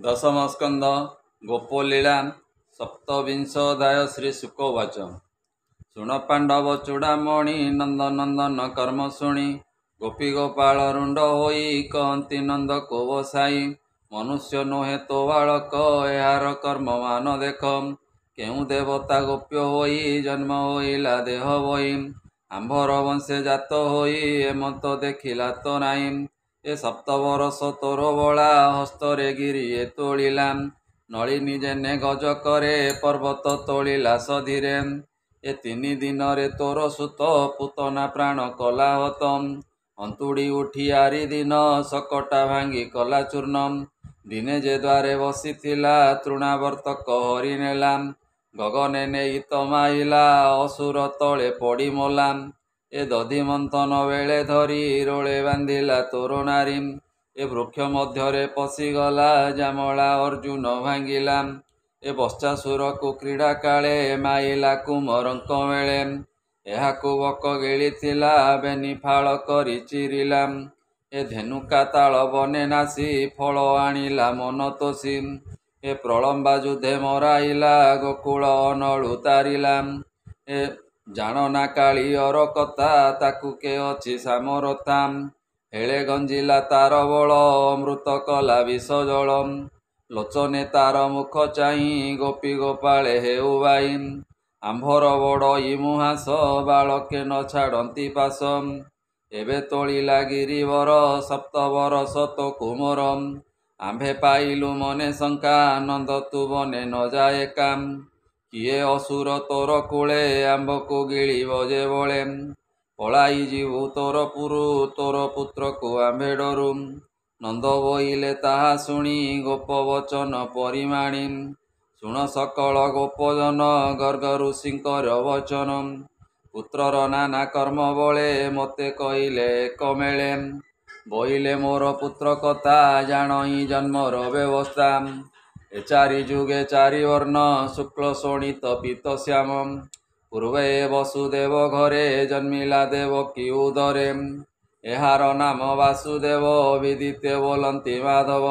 दशम स्कंद गोपलीला सप्तविंशोऽध्याय श्री शुकोवाच। शुण पांडव चूड़ामणि नंदनंदन कर्म शुणी गोपी गोपाल रुंड होई कहती नंद को बसाई मनुष्य नुहे तो बालक यार कर्म मान देख केउ देवता गोप्य होई जन्म होइला देह बही आंभर वंशे जात होई एमत देखिला तो नाई ए सप्तबरस तोर बला हस्तरे गिरिए तोलिला नलिनी जेने गज करे पर्वत तोलिला सधीरे ए तीन दिन रे तोर सुत पुतना प्राण कला हतम अंतुड़ी उठी आरी दिन सकटा भांगी कला चूर्ण दिने जे द्वारे बसीथिला तृणावर्तक हरि नेला गगने नेई तमाइला असुर तले पड़ी मोला ए दधि मंथन बेले धरी रोले बांधिला तोर नारी ए वृक्ष मध्यरे पशिगला जामला अर्जुन भांगिला ए बश्चासुर को क्रीड़ा काले माइला कुमरंक मेले एहाकु बक गिलिथिला बेनी फाल करी चिरिला ए धेनुका ताल बने नासी फल आनिला मन तोषी ए प्रलंबा युद्धे मराइला गोकुल अनळु तारिला ए जाणना कालीयर कथा ताकु के अछि सामरथा हेले गंजिला तार बल अमृत कला विष जल लोचने तार मुख चाही गोपी गोपाळे हेउ बाई आंभर बड़ इमुहास बालके न छाड़ती पास एबे तोलिला गिरिवर सप्तबरस तो कुमर आंभे पाइलु मने शंका नंद तु बने न जाए काम किए असुर तोर कूले आंब को गिली बजे बले पलाई जीवु तोर पुरु तोर पुत्र को आंबे डरु नंद बोइले ताहा शुणी गोप वचन परिमाणी शुण सकल गोपजन गर्ग ऋषिंकर वचन पुत्रर नाना कर्म बले मते कहिले एक मेले बोइले मोर पुत्र कथा जाणई जन्मर व्यवस्था ए चारि जुगे चारि वर्ण शुक्ल शोणित पीत श्याम पूर्वे वसुदेव घरे जन्मिला देवकी उदरे एहार नाम वासुदेव विदिते बोलंती माधव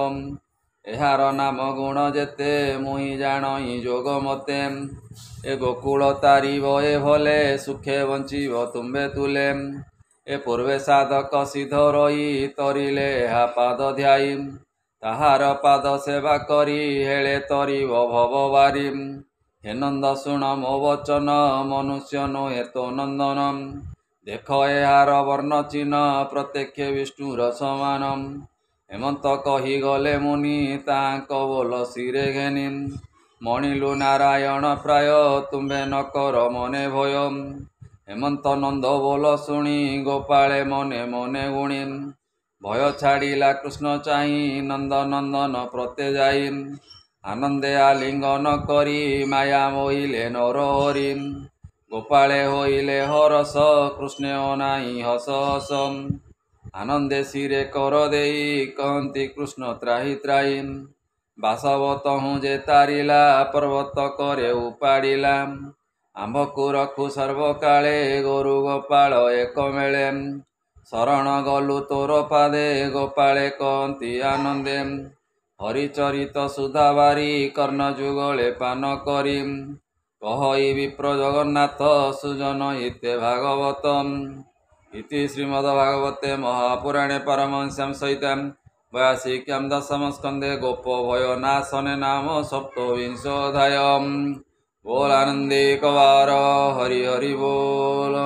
एहार नाम गुण जेते मुहि जाणई जोग मते ए गोकुल तारिब ए भले सुखे बंचिब तुम्बे तुले ए पूर्वे साधक सिद्ध रही तरिले हा पाद ध्याई ताहार पाद सेवा करी हेले तरिब भवबारी हे नंद शुण मो वचन मनुष्य नुहे तो नंदन देख एहार वर्ण चिन्ह प्रत्यक्ष विष्णुर समान हेमंत कही गले मुनि तांक बोल शिरे घेनी मणिलु नारायण प्राय तुम्बे न कर मने भय हेमंत नंद बोल शुणी गोपाळे मने मने गुणी भय छाड़िला कृष्ण चाही नंद नंदन प्रते जाई आनंदे आलिंगन करी माया मोहिले नर हरि गोपाळे होइले हरस कृष्ण अनाई हस हस आनंदे शिरे कर देई कहती कृष्ण त्राही त्राही बासवतहु जे तारिला पर्वत करे उपाड़िला आंभकु रखु सर्वकाले गोरु गोपाल एक मेले शरण गलु तोर पादे गोपाळे कहती आनंदे हरिचरित सुधाबारी कर्ण जुगले पान करी कहई विप्र जगन्नाथ सुजन हिते भागवतम इति श्रीमद्भागवते महापुराणे परमहंस्यां सहितां वयासिक्यां दशम स्कंदे गोप भय नाशने नाम सप्तविंशोऽध्यायः। बोल आनंदे कवार हरि हरि बोल।